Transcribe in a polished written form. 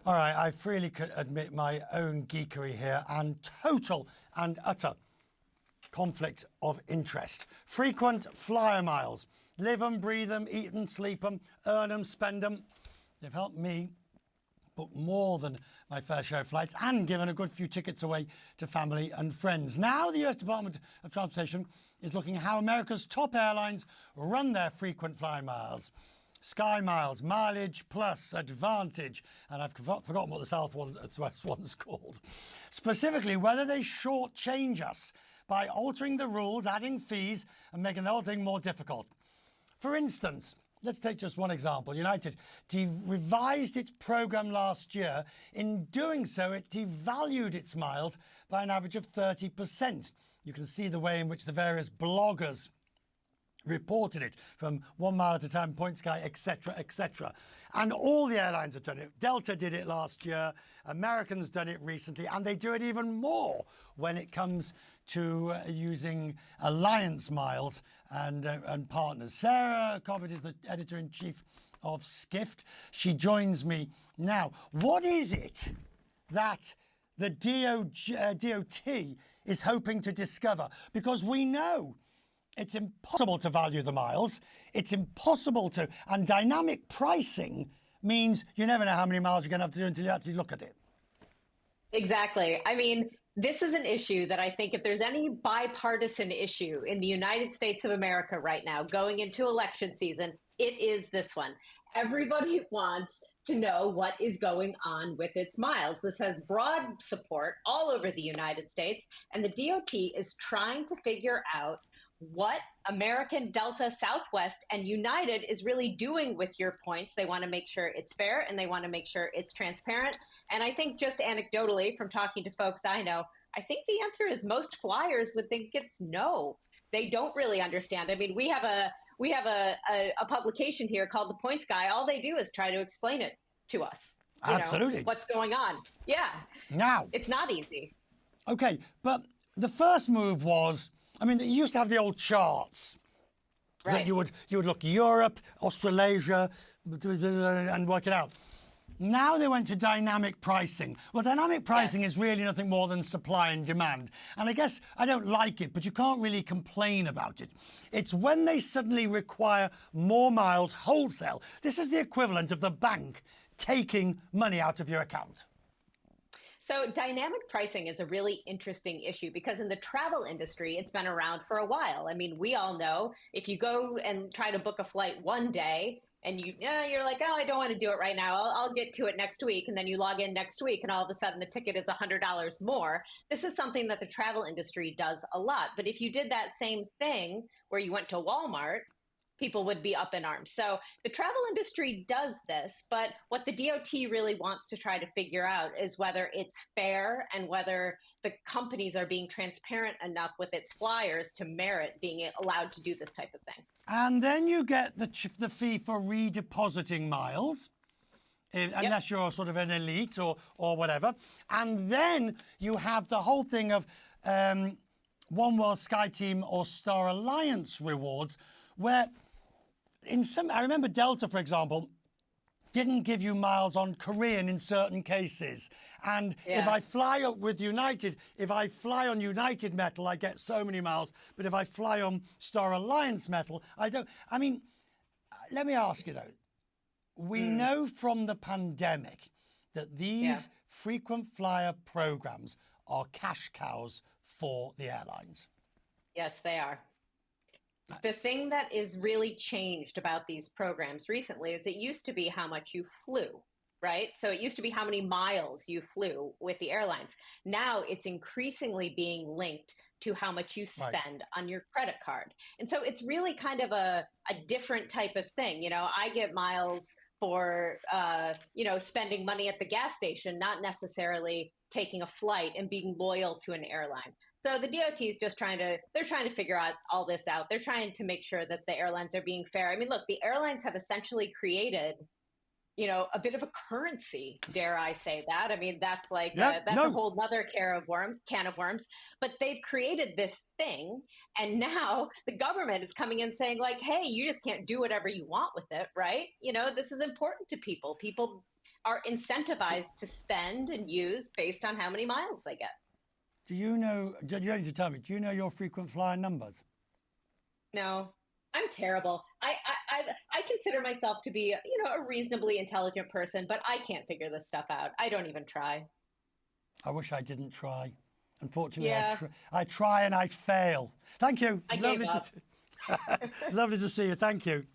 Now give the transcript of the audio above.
All right, I freely could admit my own geekery here and total and utter conflict of interest. Frequent flyer miles. Live them, breathe them, eat them, sleep them, earn them, spend them. They've helped me book more than my fair share of flights and given a good few tickets away to family and friends. Now the US Department of Transportation is looking at how America's top airlines run their frequent flyer miles. Sky Miles, Mileage Plus, Advantage, and I've forgotten what the West one's called. Specifically, whether they shortchange us by altering the rules, adding fees, and making the whole thing more difficult. For instance, let's take just one example. United revised its program last year. In doing so, it devalued its miles by an average of 30%. You can see the way in which the various bloggers reported it, from 1 mile at a time, Point Sky, etc., etc. And all the airlines have done it. Delta did it last year, Americans done it recently, and they do it even more when it comes to using alliance miles and partners. Sarah Kopit is the editor-in-chief of Skift. She joins me now. What is it that the DOT is hoping to discover? Because we know it's impossible to value the miles. It's impossible to, and dynamic pricing means you never know how many miles you're going to have to do until you actually look at it. Exactly. I mean, this is an issue that I think if there's any bipartisan issue in the United States of America right now, going into election season, it is this one. Everybody wants to know what is going on with its miles. This has broad support all over the United States, and the DOT is trying to figure out what American, Delta, Southwest, and United is really doing with your points. They want to make sure it's fair, and they want to make sure it's transparent. And I think just anecdotally from talking to folks I know, I think the answer is most flyers would think it's no. They don't really understand. I mean, we have a publication here called The Points Guy. All they do is try to explain it to us. Absolutely. What's going on. Yeah. Now. It's not easy. Okay, but the first move was, I mean, you used to have the old charts. Right. That you would look Europe, Australasia, and work it out. Now they went to dynamic pricing. Well, dynamic pricing is really nothing more than supply and demand. And I guess I don't like it, but you can't really complain about it. It's when they suddenly require more miles wholesale. This is the equivalent of the bank taking money out of your account. So dynamic pricing is a really interesting issue because in the travel industry, it's been around for a while. I mean, we all know if you go and try to book a flight one day and you're like, oh, I don't want to do it right now. I'll get to it next week. And then you log in next week and all of a sudden the ticket is $100 more. This is something that the travel industry does a lot. But if you did that same thing where you went to Walmart, people would be up in arms. So the travel industry does this, but what the DOT really wants to try to figure out is whether it's fair and whether the companies are being transparent enough with its flyers to merit being allowed to do this type of thing. And then you get the fee for redepositing miles, unless you're sort of an elite or whatever. And then you have the whole thing of One World, SkyTeam or Star Alliance rewards, where I remember Delta, for example, didn't give you miles on Korean in certain cases. And if I fly with United, if I fly on United Metal, I get so many miles. But if I fly on Star Alliance Metal, I don't. I mean, let me ask you, though. We know from the pandemic that these frequent flyer programs are cash cows for the airlines. Yes, they are. The thing that is really changed about these programs recently is it used to be how much you flew, right? So it used to be how many miles you flew with the airlines. Now it's increasingly being linked to how much you spend on your credit card. And so it's really kind of a different type of thing. You know, I get miles for, spending money at the gas station, not necessarily taking a flight and being loyal to an airline. So the DOT is just they're trying to figure out all this out. They're trying to make sure that the airlines are being fair. I mean, look, the airlines have essentially created, a bit of a currency, dare I say that. I mean, that's a whole other can of worms, but they've created this thing. And now the government is coming in saying like, hey, you just can't do whatever you want with it, right? This is important to people. are incentivized to spend and use based on how many miles they get. Do you know, you don't need to tell me, do you know your frequent flyer numbers? No, I'm terrible. I consider myself to be, a reasonably intelligent person, but I can't figure this stuff out. I don't even try. I wish I didn't try. Unfortunately, Yeah. I try and I fail. Thank you. I gave up. Lovely to see you. Thank you.